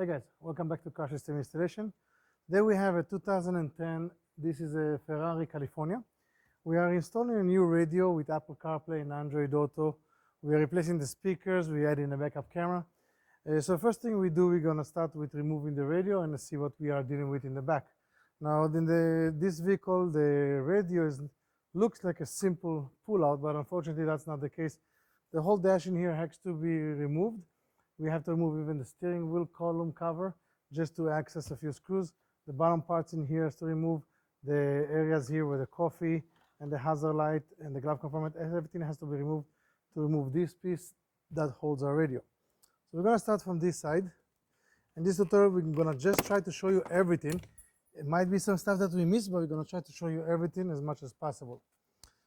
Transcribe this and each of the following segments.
Hey guys, welcome back to Car System Installation. Today we have a 2010, this is a Ferrari California. We are installing a new radio with Apple CarPlay and Android Auto. We are replacing the speakers, we add in a backup camera. So first thing we do, we're going to start with removing the radio and see what we are dealing with in the back. Now in this vehicle, the radio looks like a simple pull-out, but unfortunately that's not the case. The whole dash in here has to be removed. We have to remove even the steering wheel column cover just to access a few screws. The bottom parts in here is to remove. The areas here where the coffee and the hazard light and the glove compartment, everything has to be removed to remove this piece that holds our radio. So we're going to start from this side. In this tutorial, we're going to just try to show you everything. It might be some stuff that we missed, but we're going to try to show you everything as much as possible.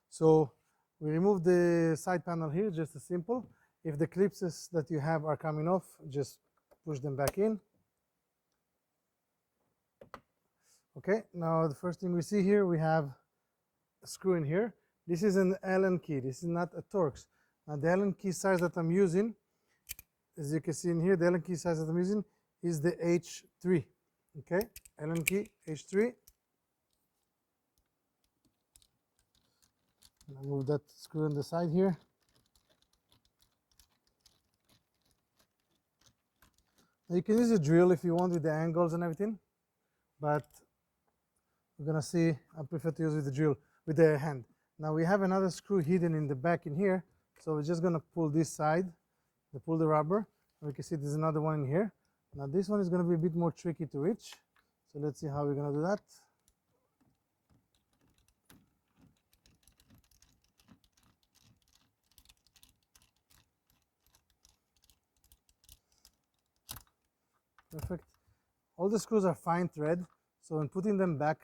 So we remove the side panel here, just as simple. If the clips that you have are coming off, just push them back in. Okay, now the first thing we see here, we have a screw in here. This is an Allen key, this is not a Torx. Now the Allen key size that I'm using, as you can see in here, the Allen key size that I'm using is the H3. Okay, Allen key H3. I'll move that screw on the side here. Now you can use a drill if you want with the angles and everything, but we're gonna see, I prefer to use with the drill, with the hand. Now we have another screw hidden in the back in here, so we're just gonna pull this side, pull the rubber, and we can see there's another one in here. Now this one is gonna be a bit more tricky to reach, so let's see how we're gonna do that. Perfect. All the screws are fine thread, so when putting them back,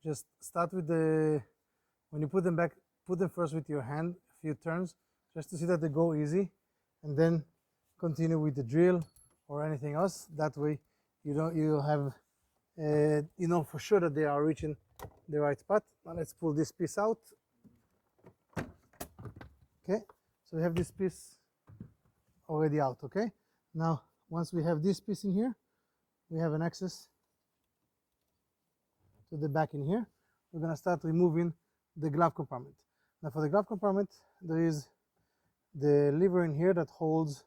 just start with when you put them back, put them first with your hand, a few turns, just to see that they go easy, and then continue with the drill or anything else. That way you have, you know for sure that they are reaching the right spot. Now let's pull this piece out. Okay, so we have this piece already out, okay? Now, once we have this piece in here, we have an access to the back in here. We're going to start removing the glove compartment. Now for the glove compartment, there is the lever in here that holds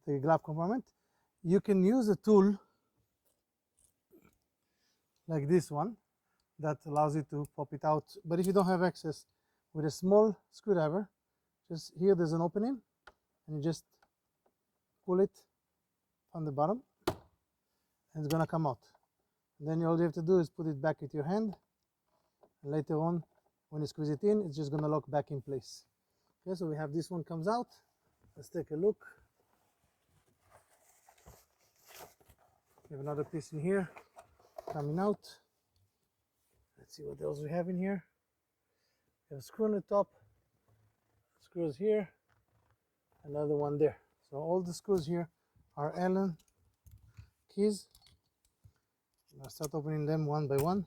the glove compartment. You can use a tool like this one that allows you to pop it out. But if you don't have access, with a small screwdriver, just here there's an opening, and you just pull it on the bottom, and it's gonna come out. And then all you have to do is put it back with your hand, and later on when you squeeze it in, it's just gonna lock back in place. Okay, so we have this one comes out. Let's take a look. We have another piece in here coming out. Let's see what else we have in here. We have a screw on the top, screws here, another one there. So all the screws here are Allen keys. I'll start opening them one by one.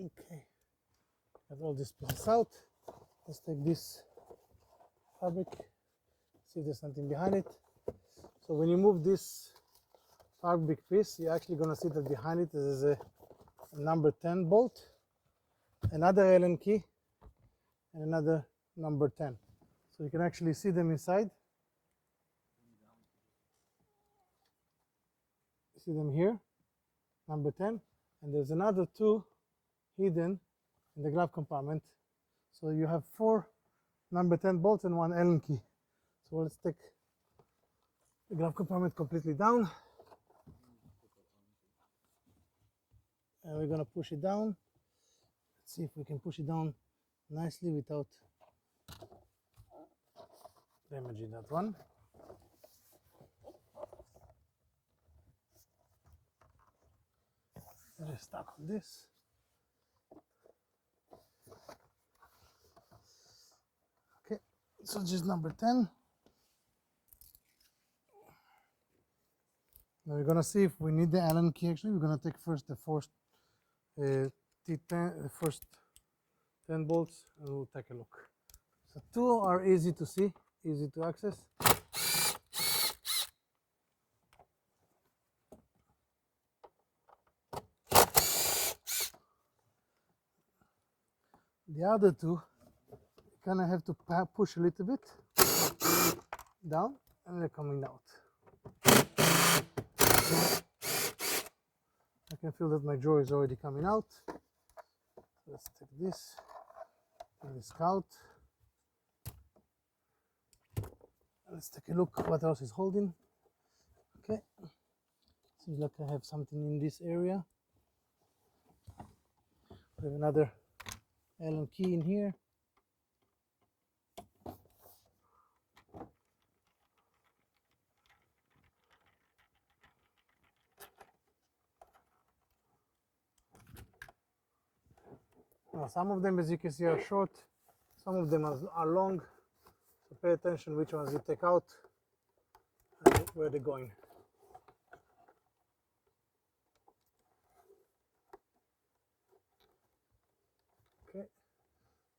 Okay, got all this pieces out. Let's take this fabric, see if there's something behind it. So when you move this big piece. You're actually going to see that behind it is a number 10 bolt, another Allen key, and another number 10. So you can actually see them inside. See them here, number 10, and there's another 2 hidden in the glove compartment. So you have 4 number 10 bolts and 1 Allen key. So let's take the glove compartment completely down. And we're going to push it down. Let's see if we can push it down nicely without damaging that one. Just stuck on this. Okay, so just number 10. Now we're gonna see if we need the Allen key. Actually, we're gonna take first the first T10, the first 10 bolts, and we'll take a look. So 2 are easy to see, easy to access. The other 2, you kind of have to push a little bit down, and they're coming out. I can feel that my jaw is already coming out. Let's take this out. Let's take a look what else is holding. Okay, seems like I have something in this area. We have another Allen key in here. Now, some of them, as you can see, are short, some of them are long, so pay attention which ones you take out and where they're going. Okay,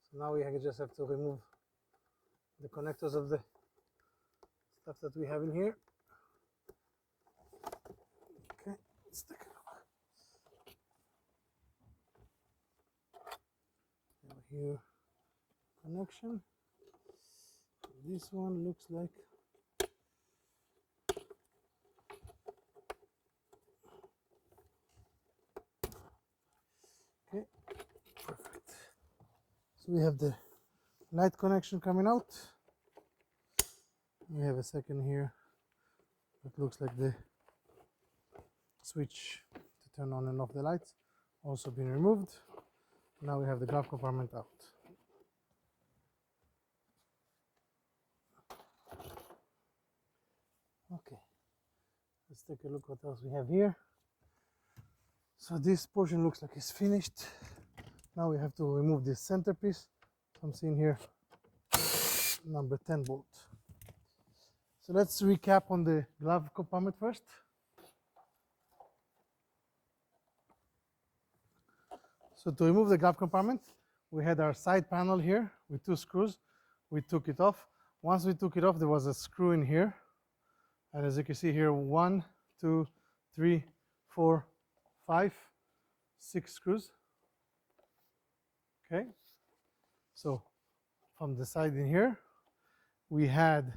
so now we just have to remove the connectors of the stuff that we have in here. Okay, let's take a look. Here, connection. This one looks like okay, perfect. So we have the light connection coming out. We have a second here that looks like the switch to turn on and off the lights, also been removed. Now we have the glove compartment out. Okay, let's take a look what else we have here. So this portion looks like it's finished. Now we have to remove this centerpiece. So I'm seeing here number 10 bolt. So let's recap on the glove compartment first. So to remove the glove compartment, we had our side panel here with 2 screws. We took it off. Once we took it off, there was a screw in here. And as you can see here, 1, 2, 3, 4, 5, 6 screws. Okay. So from the side in here, we had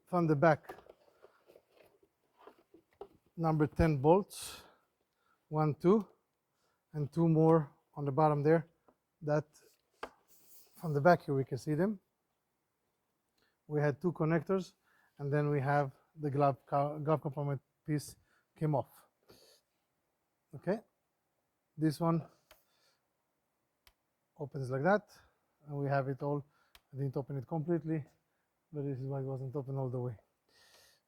from the back number 10 bolts, 1, 2, and 2 more on the bottom there. That from the back here we can see them. We had 2 connectors, and then we have the glove compartment piece came off. Okay, this one opens like that, and we have it all. I didn't open it completely, but this is why it wasn't open all the way.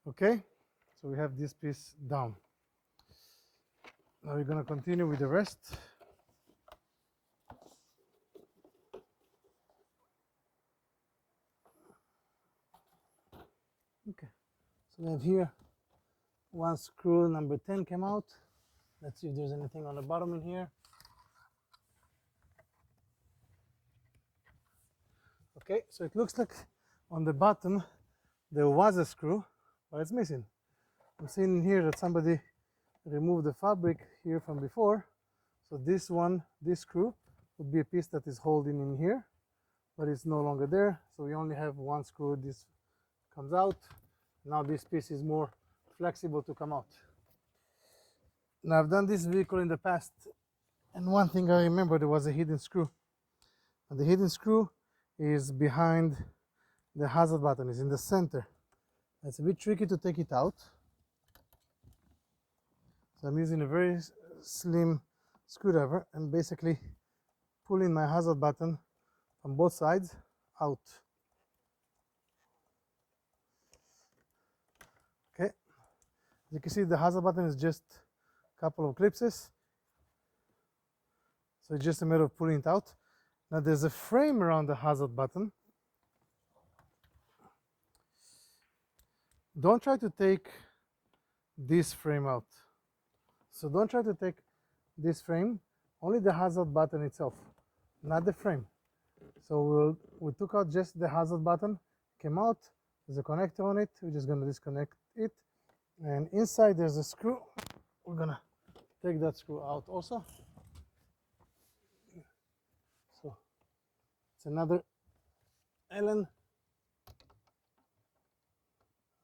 Okay, so we have this piece down. Now we're going to continue with the rest. Okay, so we have here 1 screw number 10 came out. Let's see if there's anything on the bottom in here. Okay, so it looks like on the bottom there was a screw, but it's missing. I'm seeing here that somebody remove the fabric here from before. So this screw would be a piece that is holding in here, but it's no longer there. So we only have one screw. This comes out. Now this piece is more flexible to come out. Now I've done this vehicle in the past, and one thing I remember, there was a hidden screw. And the hidden screw is behind the hazard button, is in the center. It's a bit tricky to take it out. So I'm using a very slim screwdriver and basically pulling my hazard button from both sides out. Okay, you can see the hazard button is just a couple of clips. So it's just a matter of pulling it out. Now there's a frame around the hazard button. Don't try to take this frame out. So don't try to take this frame, only the hazard button itself, not the frame. So we took out just the hazard button, came out, there's a connector on it, we're just going to disconnect it. And inside there's a screw, we're going to take that screw out also. So it's another Allen,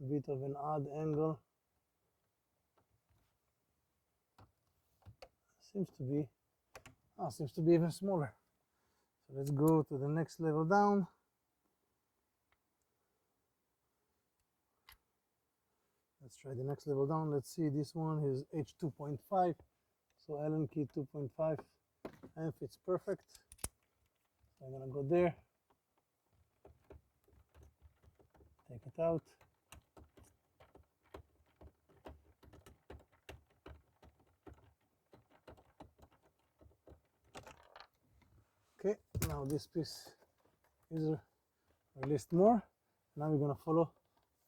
a bit of an odd angle. Seems to be even smaller. So let's go to the next level down. Let's try the next level down. Let's see, this one is H2.5. So Allen key 2.5 and fits perfect. So I'm gonna go there, take it out. Okay, now this piece is released more. Now we're going to follow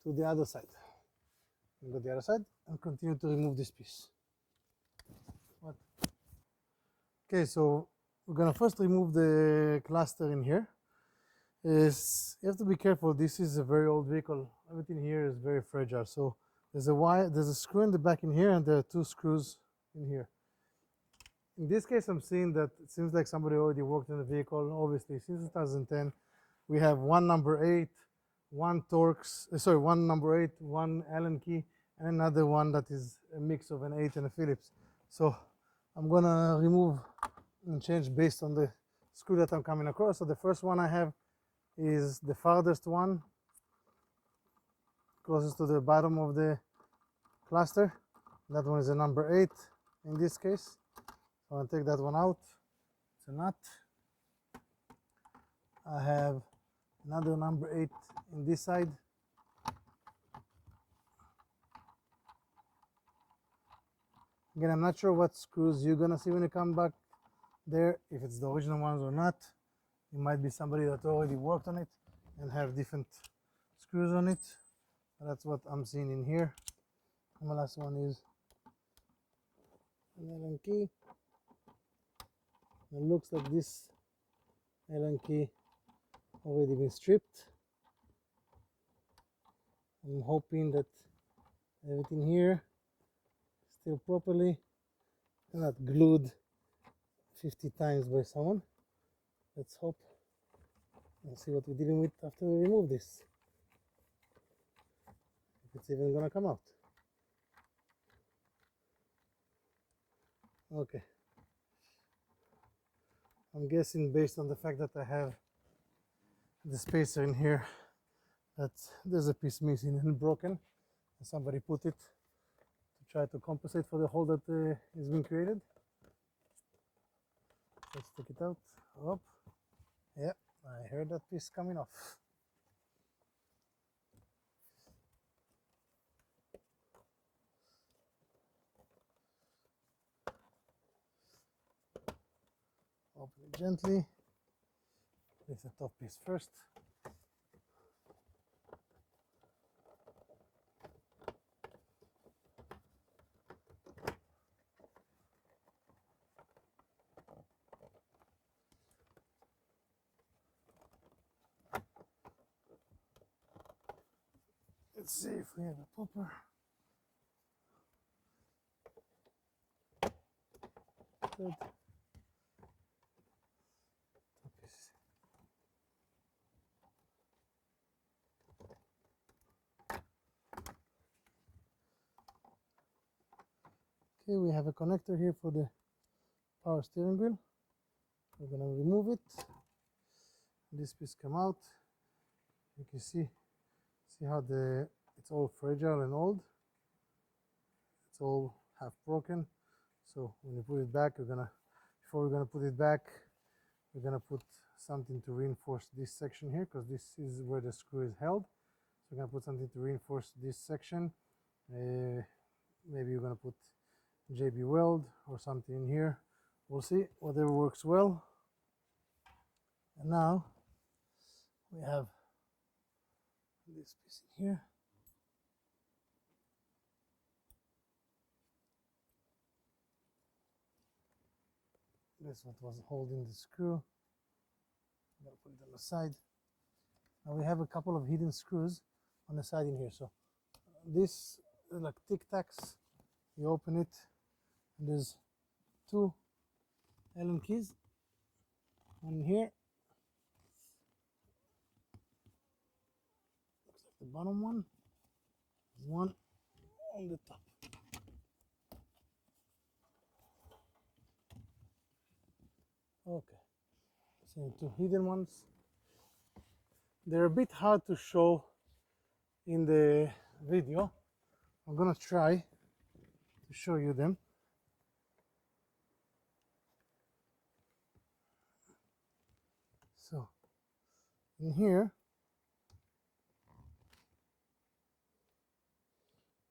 to the other side. We'll go to the other side and continue to remove this piece. Okay, so we're going to first remove the cluster in here. You have to be careful. This is a very old vehicle. Everything here is very fragile. So there's a screw in the back in here, and there are two screws in here. In this case, I'm seeing that it seems like somebody already worked in the vehicle. Obviously, since 2010, we have one number 8, one number 8, one Allen key, and another one that is a mix of an 8 and a Phillips. So I'm gonna remove and change based on the screw that I'm coming across. So the first one I have is the farthest one, closest to the bottom of the cluster. That one is a number 8 in this case. So I'll take that one out. It's a nut. I have another number 8 in this side. Again, I'm not sure what screws you're gonna see when you come back there, if it's the original ones or not. It might be somebody that already worked on it and have different screws on it. That's what I'm seeing in here. And the last one is an Allen key. It looks like this Allen key already been stripped. I'm hoping that everything here is still properly, not glued 50 times by someone. Let's hope and see what we're dealing with after we remove this, if it's even gonna come out. Okay, I'm guessing based on the fact that I have the spacer in here that there's a piece missing and broken, and somebody put it to try to compensate for the hole that is being created. Let's take it out. Up. Yeah, I heard that piece coming off. Open it gently. Place the top piece first. Let's see if we have a popper. third top piece. Okay, we have a connector here for the power steering wheel. We're gonna remove it. This piece come out. You can see how it's all fragile and old. It's all half broken. So when you put it back, before we're gonna put it back, we're gonna put something to reinforce this section here, because this is where the screw is held. So we're gonna put something to reinforce this section. Maybe we're gonna put JB weld or something in here. We'll see, whatever works well. And now we have this piece in here. That's what was holding the screw. I'm gonna put it on the side. Now we have a couple of hidden screws on the side in here. So this is like tic tacs. You open it, and there's two Allen keys. One in here. Looks like the bottom one. There's one on the top. Okay, so two hidden ones. They're a bit hard to show in the video. I'm gonna try to show you them. So in here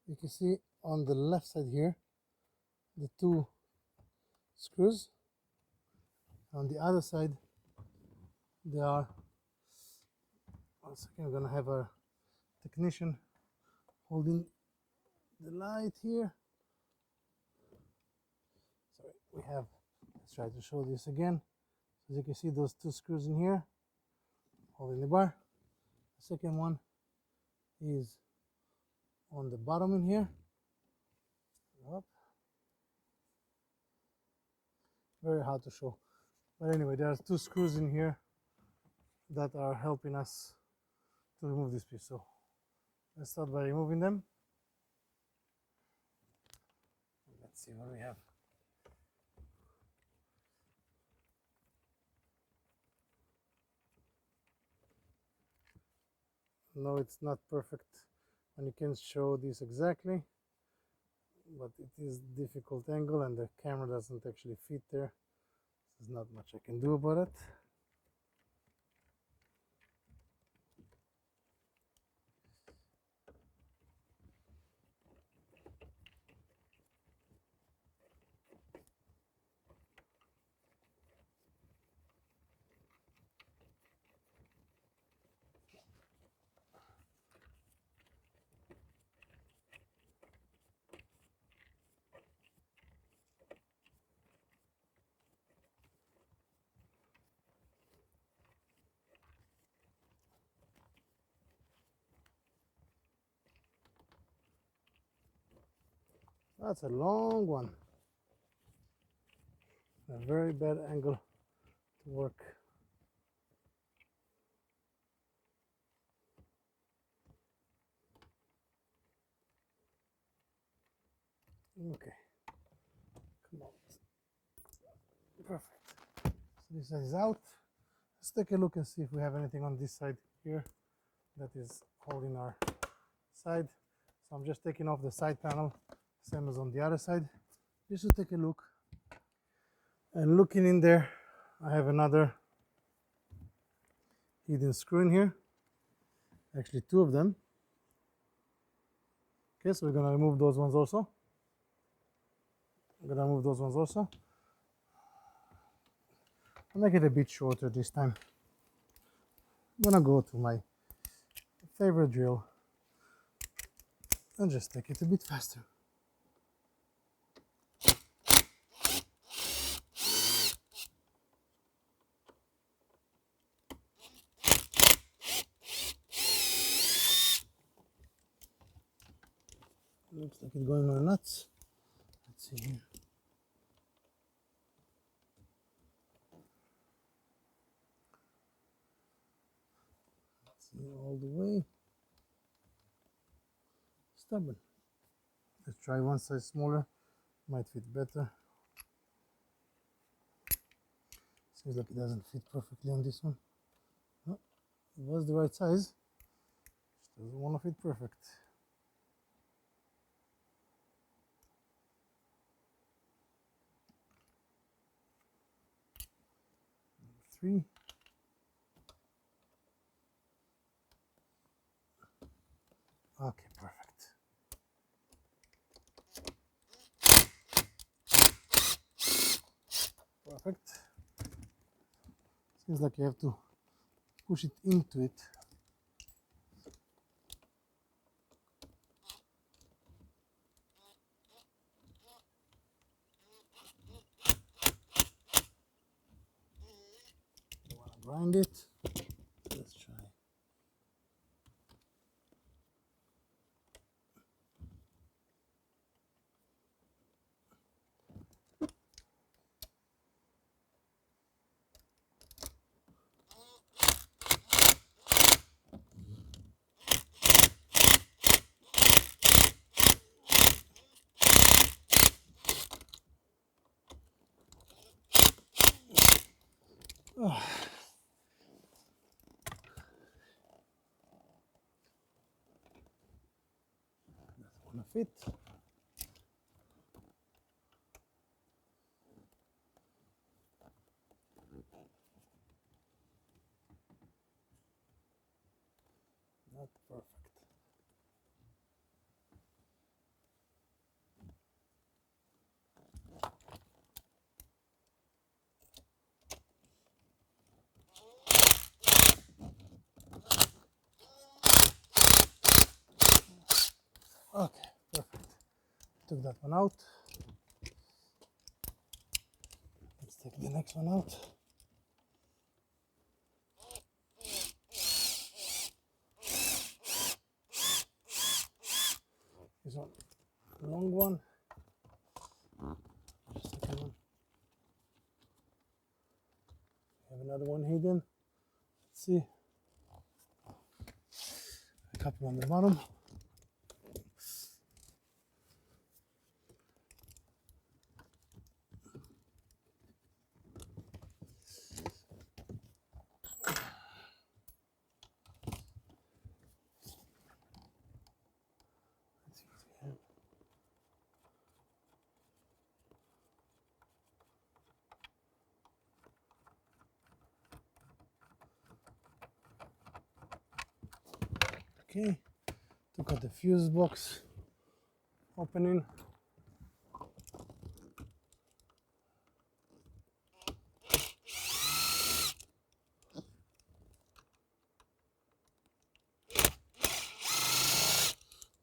you can see on the left side here the two screws. On the other side they are, one second, we're gonna have a technician holding the light here. Sorry, let's try to show this again. As you can see, those two screws in here holding the bar. The second one is on the bottom in here. Up. Very hard to show, but anyway, there's two screws in here that are helping us to remove this piece. So let's start by removing them. Let's see what we have. No, it's not perfect and you can show this exactly, but it is difficult angle and the camera doesn't actually fit there. There's not much I can do about it. That's a long one. A very bad angle to work. Okay, come on. Perfect. So this side is out. Let's take a look and see if we have anything on this side here that is holding our side. So I'm just taking off the side panel, same as on the other side, just to take a look. And looking in there, I have another hidden screw in here, actually two of them. Okay, so we're gonna remove those ones also. I'm gonna move those ones also. I'll make it a bit shorter this time. I'm gonna go to my favorite drill and just take it a bit faster. Looks like it's going on nuts. Let's see here. all the way. Stubborn. Let's try one size smaller. Might fit better. Seems like it doesn't fit perfectly on this one. No, it was the right size. Just doesn't want to fit perfect. Number 3. Okay, perfect. Perfect. Seems like you have to push it into it. You want to grind it. Let's try. Oh. Doesn't want to fit. Not perfect. Okay, perfect. Took that one out. Let's take the next one out. This one, a long one. Second one. We have another one hidden. Let's see. A couple on the bottom. Let's see what we have. Okay, took out the fuse box opening.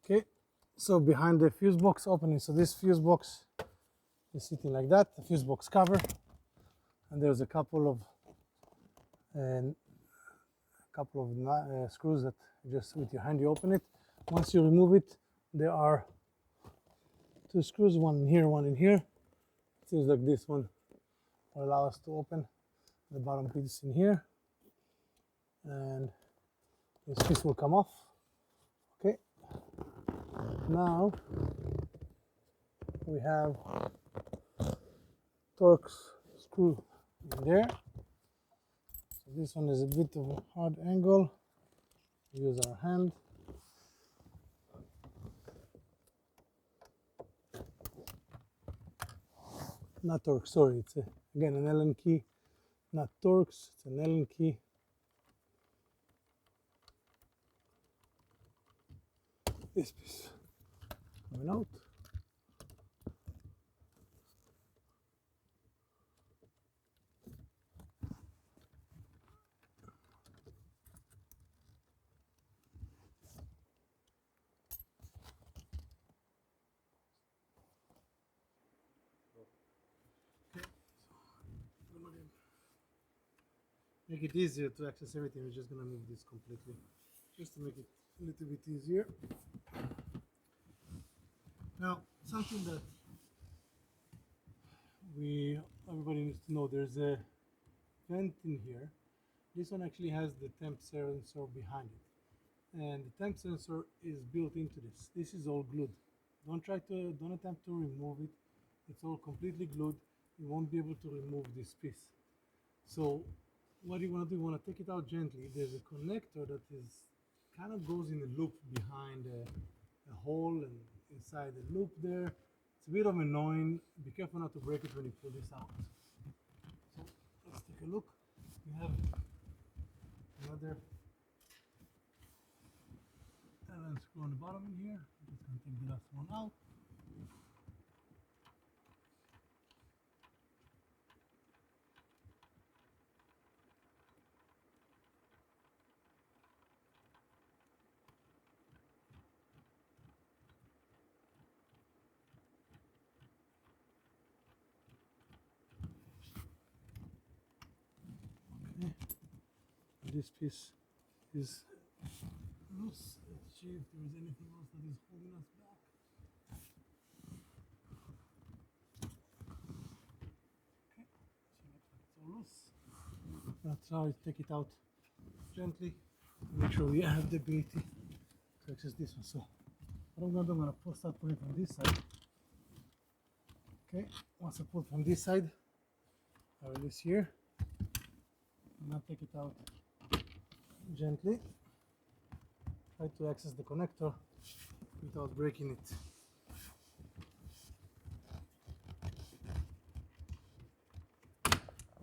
Okay, so behind the fuse box opening, so this fuse box is sitting like that, the fuse box cover, and there's a couple of screws that just with your hand you open it. Once you remove it, there are 2 screws, one in here, one in here. It seems like this one will allow us to open the bottom piece in here, and this piece will come off. Okay, now we have Torx screw in there. So this one is a bit of a hard angle. We use our hand. Not Torx, sorry, it's again an Allen key, not Torx, it's an Allen key. This piece coming out. Make it easier to access everything, we're just going to move this completely, just to make it a little bit easier. Now, something that everybody needs to know, there's a vent in here. This one actually has the temp sensor behind it. and the temp sensor is built into this. This is all glued. Don't attempt to remove it. It's all completely glued. You won't be able to remove this piece. So what you want to do, you want to take it out gently. There's a connector that is kind of goes in a loop behind a hole and inside the loop there. It's a bit of annoying. Be careful not to break it when you pull this out. So let's take a look. We have another Allen screw on the bottom in here. I'm just going to take the last one out. Okay. This piece is loose. Let's see if there is anything else that is holding us back. Okay, so it looks like it's all loose. Let's try to take it out gently. Make sure we have the ability to access this one. So what I'm going to do, I'm going to start pulling from this side. Okay, once I pull from this side, I release here. I'm going to take it out gently. Try to access the connector without breaking it.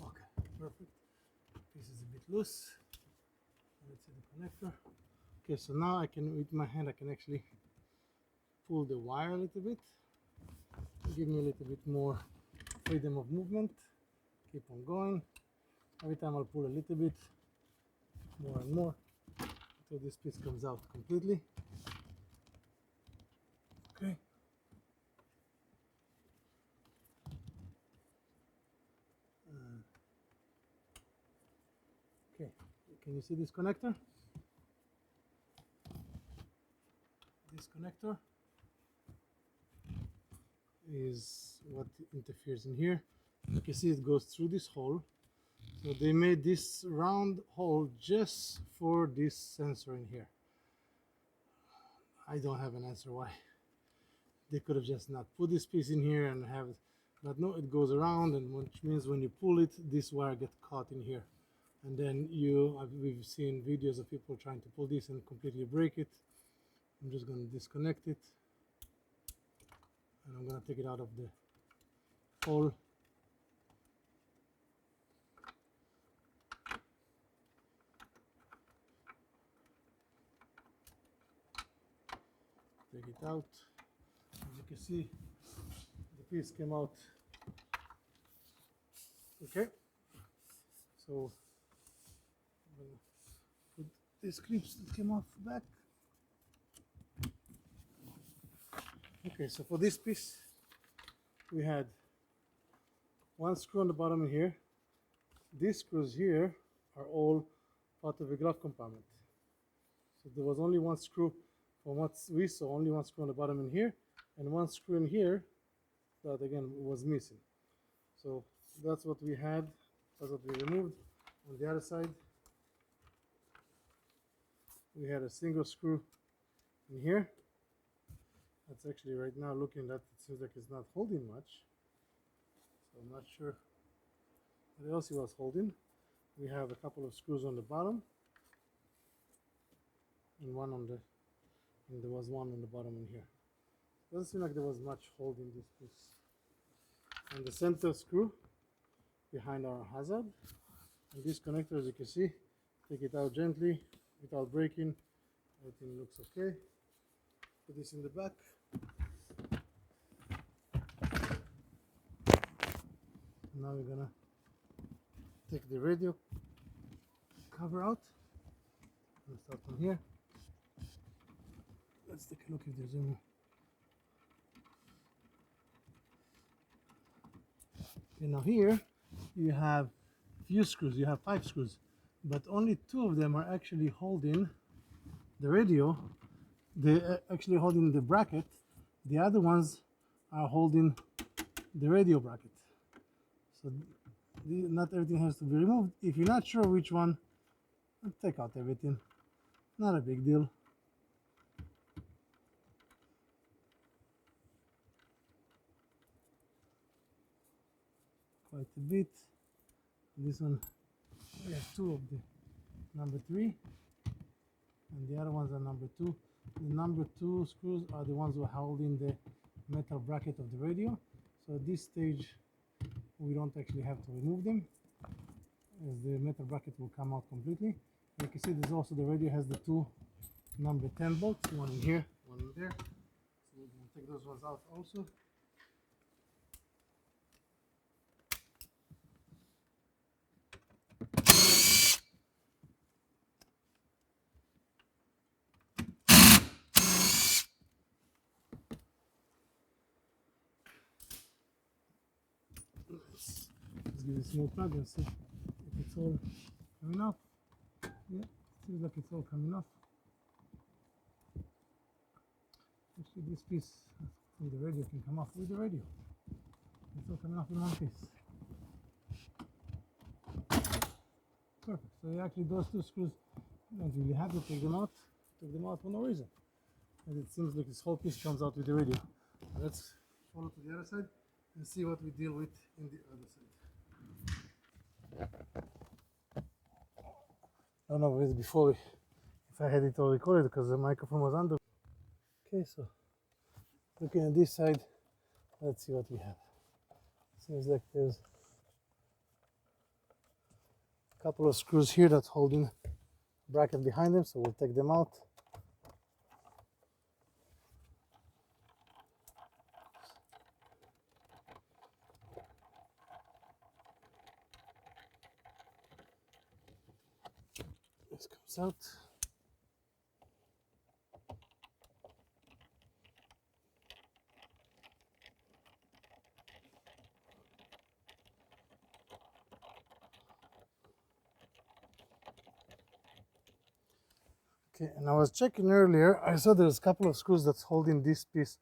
Okay, perfect. This is a bit loose. Let's see the connector. Okay, so now I can, with my hand, I can actually pull the wire a little bit. Give me a little bit more freedom of movement. Keep on going. Every time I'll pull a little bit more and more until this piece comes out completely. Okay. Okay, can you see this connector? This connector is what interferes in here. You can see it goes through this hole. So they made this round hole just for this sensor in here. I don't have an answer why. They could have just not put this piece in here and have it, but no, it goes around, and which means when you pull it, this wire gets caught in here. And then we've seen videos of people trying to pull this and completely break it. I'm just going to disconnect it, and I'm going to take it out of the hole. Take it out. As you can see, the piece came out. Okay, so I'm gonna put these clips that came off back. Okay, so for this piece, we had one screw on the bottom here. These screws here are all part of a glove compartment. So there was only one screw. From what we saw, only one screw on the bottom in here, and one screw in here that again was missing. So that's what we had, that's what we removed. On the other side, we had a single screw in here. That's actually right now looking at it, seems like it's not holding much. So I'm not sure what else it was holding. We have a couple of screws on the bottom, and one on the, and there was one on the bottom in here. Doesn't seem like there was much holding this piece. And the center screw behind our hazard. And this connector, as you can see, take it out gently without breaking. Everything looks okay. Put this in the back. Now we're gonna take the radio cover out. Let's start from here. Let's take a look if there's any. Okay, now here you have few screws. You have 5 screws, but only 2 of them are actually holding the radio. They're actually holding the bracket. The other ones are holding the radio bracket. So not everything has to be removed. If you're not sure which one, take out everything. Not a big deal. quite a bit. This one, we have two of the number 3, and the other ones are number 2. The number 2 screws are the ones who are holding the metal bracket of the radio. So at this stage, we don't actually have to remove them, as the metal bracket will come out completely. You can see there's also, the radio has the 2 number 10 bolts, one in here, one in there. So we can take those ones out also. Let's give it a small plug and see if it's all coming off. Yeah, seems like it's all coming off. Actually, this piece from the radio can come off with the radio. It's all coming off in one piece. Perfect. So actually those 2 screws, you don't really have to take them out. Take them out for no reason. And it seems like this whole piece comes out with the radio. Let's follow to the other side and see what we deal with in the other side. I don't know if before if I had it all recorded because the microphone was under. Okay, so looking at this side, let's see what we have. Seems like there's a couple of screws here that's holding bracket behind them, so we'll take them out. This comes out. Okay, and I was checking earlier, I saw there's a couple of screws that's holding this piece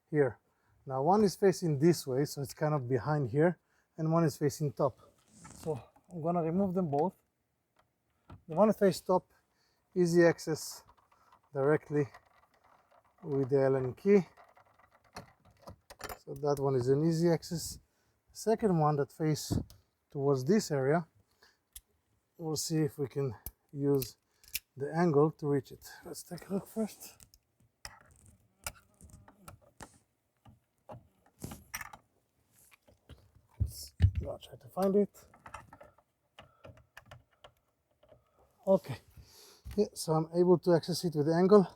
here. Now one is facing this way, so it's kind of behind here, and one is facing top. So I'm gonna remove them both. The one facing top, easy access directly with the Allen key. So that one is an easy access. The second one that faces towards this area, we'll see if we can use the angle to reach it. Let's take a look first. I'll try to find it. Okay, yeah, so I'm able to access it with the angle.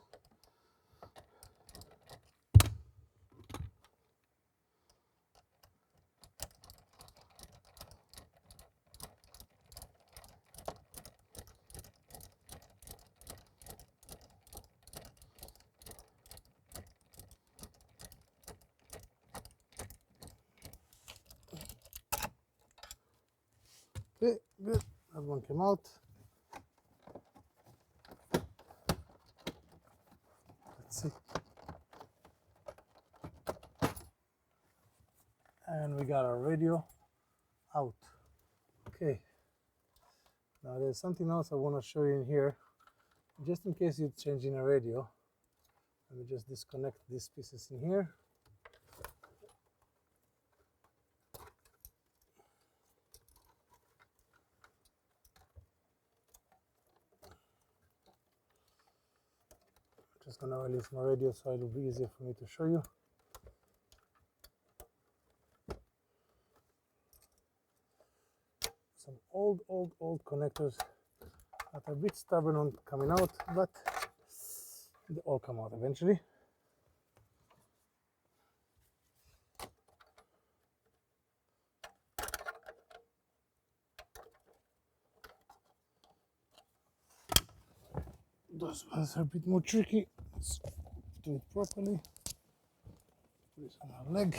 Okay, good. That one came out. Let's see. And we got our radio out. Okay. Now there's something else I want to show you in here. Just in case you're changing a radio, let me just disconnect these pieces in here. Just gonna release my radio so it'll be easier for me to show you. Some old connectors that are a bit stubborn on coming out, but they all come out eventually. Those ones are a bit more tricky. Let's do it properly. Put this on our leg.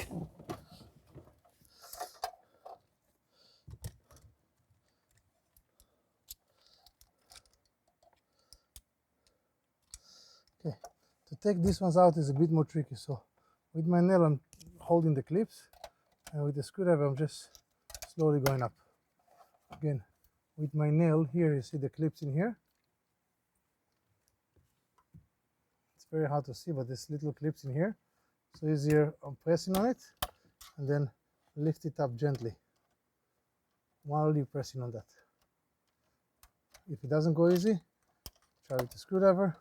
Okay, to take these ones out is a bit more tricky. So with my nail I'm holding the clips, and with the screwdriver I'm just slowly going up. Again, with my nail here, you see the clips in here. It's very hard to see, but there's little clips in here. So easier, I'm pressing on it and then lift it up gently. while you're pressing on that. If it doesn't go easy, try with the screwdriver.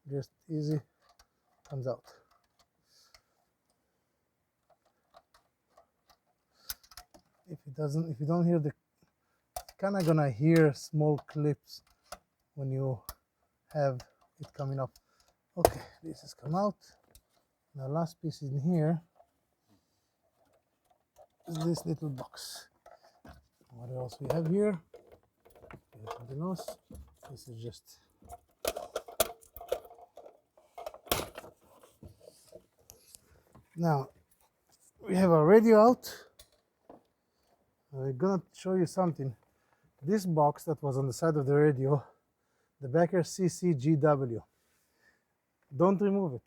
Just easy, comes out. If you don't hear the, kind of gonna hear small clips when you have it coming up. Okay, this has come out. Now last piece in here is this little box. What else we have here? Something else. This is just now we have our radio out. We're gonna show you something. This box that was on the side of the radio, the Becker CCGW. Don't remove it.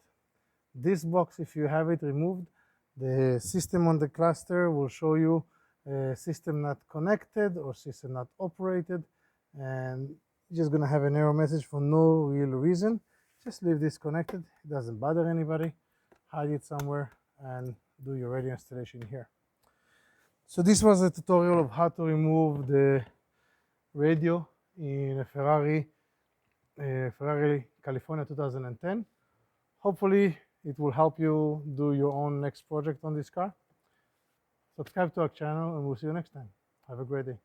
This box, if you have it removed, the system on the cluster will show you a system not connected or system not operated, and you're just gonna have an error message for no real reason. Just leave this connected. It doesn't bother anybody. Hide it somewhere and do your radio installation here. So this was a tutorial of how to remove the radio in a Ferrari California 2010. Hopefully it will help you do your own next project on this car. Subscribe to our channel and we'll see you next time. Have a great day.